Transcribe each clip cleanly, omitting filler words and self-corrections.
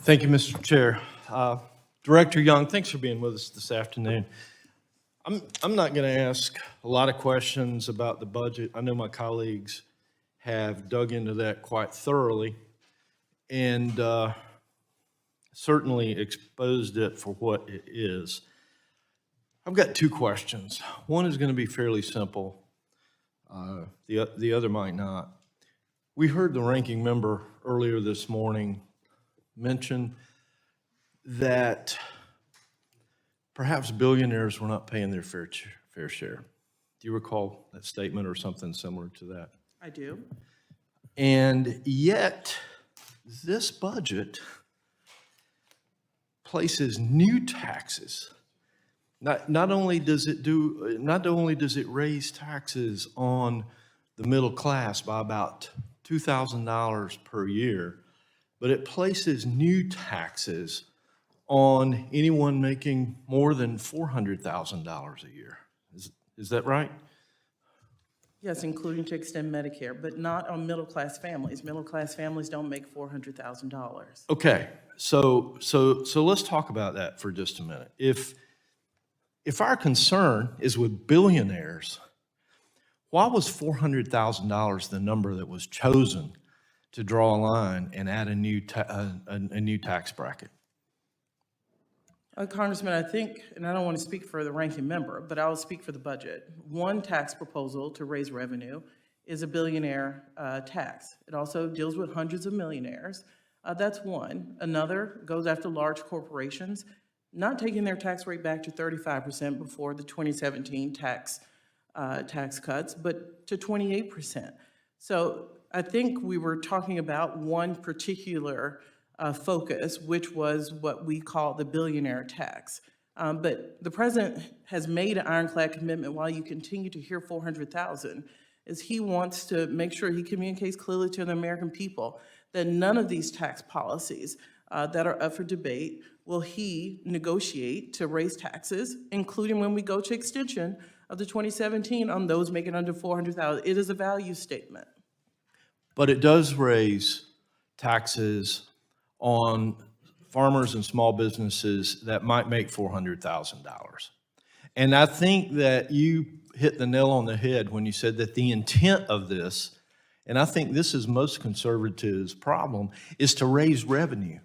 Thank you, Mr. Chair. Director Young, thanks for being with us this afternoon. I'm not going to ask a lot of questions about the budget. I know my colleagues have dug into that quite thoroughly and certainly exposed it for what it is. I've got two questions. One is going to be fairly simple. The other might not. We heard the ranking member earlier this morning mention that perhaps billionaires were not paying their fair share. Do you recall that statement or something similar to that? I do. And yet, this budget places new taxes. Not only does it raise taxes on the middle class by about $2,000 per year, but it places new taxes on anyone making more than $400,000 a year. Is that right? Yes, including to extend Medicare, but not on middle-class families. Middle-class families don't make $400,000. Okay, so let's talk about that for just a minute. If our concern is with billionaires, why was $400,000 the number that was chosen to draw a line and add a new tax bracket? Congressman, I think, and I don't want to speak for the ranking member, but I will speak for the budget. One tax proposal to raise revenue is a billionaire tax. It also deals with hundreds of millionaires. That's one. Another goes after large corporations, not taking their tax rate back to 35% before the 2017 tax cuts, but to 28%. So I think we were talking about one particular focus, which was what we call the billionaire tax. But the president has made an ironclad commitment while you continue to hear 400,000, is he wants to make sure he communicates clearly to the American people that none of these tax policies that are up for debate will he negotiate to raise taxes, including when we go to extension of the 2017 on those making under 400,000. It is a value statement. But it does raise taxes on farmers and small businesses that might make $400,000. And I think that you hit the nail on the head when you said that the intent of this, and I think this is most conservatives' problem, is to raise revenue.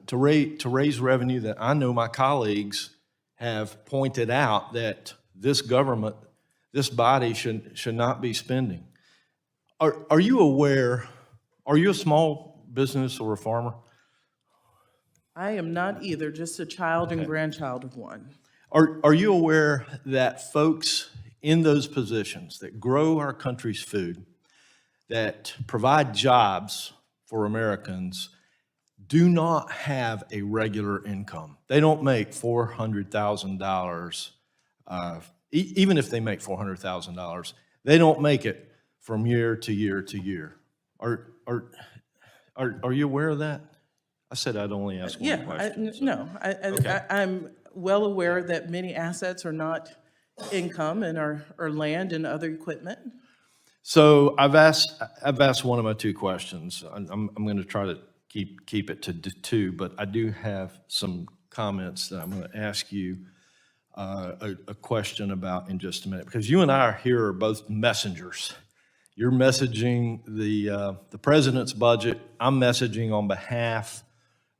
To raise revenue that I know my colleagues have pointed out that this government, this body should not be spending. Are you aware, are you a small business or a farmer? I am not either, just a child and grandchild of one. Are you aware that folks in those positions that grow our country's food, that provide jobs for Americans, do not have a regular income? They don't make $400,000. Even if they make $400,000, they don't make it from year to year to year. Are you aware of that? I said I'd only ask one question. I'm well aware that many assets are not income and are land and other equipment. So I've asked one of my two questions. I'm going to try to keep it to two, but I do have some comments that I'm going to ask you a question about in just a minute, because you and I here are both messengers. You're messaging the president's budget. I'm messaging on behalf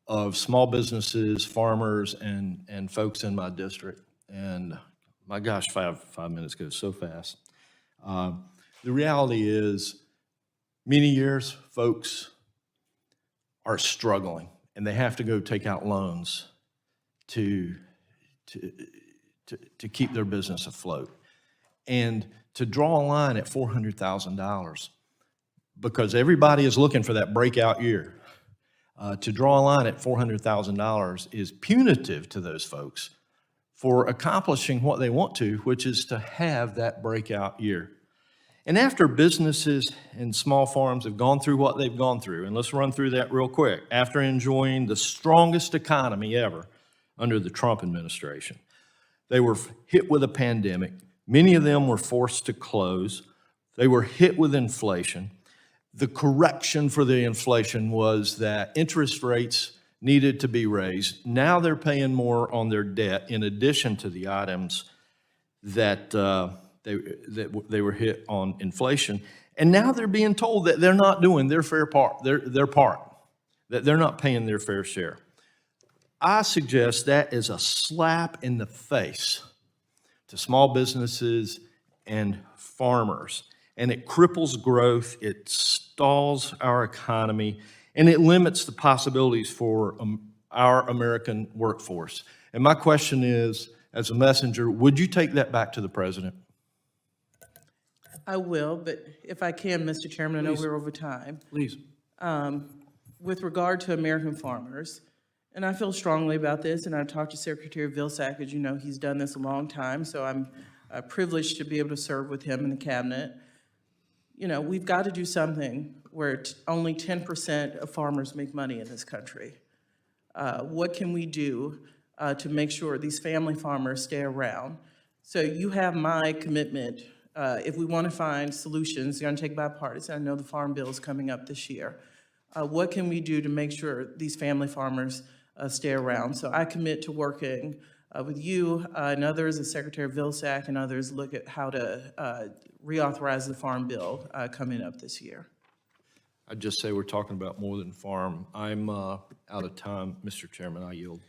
of small businesses, farmers, and folks in my district. And my gosh, five minutes goes so fast. The reality is, many years, folks are struggling, and they have to go take out loans to keep their business afloat. And to draw a line at $400,000, because everybody is looking for that breakout year, to draw a line at $400,000 is punitive to those folks for accomplishing what they want to, which is to have that breakout year. And after businesses and small farms have gone through what they've gone through, and let's run through that real quick, after enjoying the strongest economy ever under the Trump administration, they were hit with a pandemic. Many of them were forced to close. They were hit with inflation. the correction for the inflation was that interest rates needed to be raised. Now they're paying more on their debt in addition to the items that they were hit on inflation. And now they're being told that they're not doing their fair part, their part, that they're not paying their fair share. I suggest that is a slap in the face to small businesses and farmers. And it cripples growth, it stalls our economy, and it limits the possibilities for our American workforce. And my question is, as a messenger, would you take that back to the president? I will, but if I can, Mr. Chairman, I know we're over time. Please. With regard to American farmers, and I feel strongly about this, and I've talked to Secretary Vilsack, as you know, he's done this a long time, so I'm privileged to be able to serve with him in the cabinet. You know, we've got to do something where only 10% of farmers make money in this country. What can we do to make sure these family farmers stay around? So you have my commitment. If we want to find solutions, you're going to take bipartisan. I know the Farm Bill is coming up this year. What can we do to make sure these family farmers stay around? So I commit to working with you and others, as Secretary Vilsack and others, look at how to reauthorize the Farm Bill coming up this year. I'd just say we're talking about more than farm. I'm out of time, Mr. Chairman. I yield.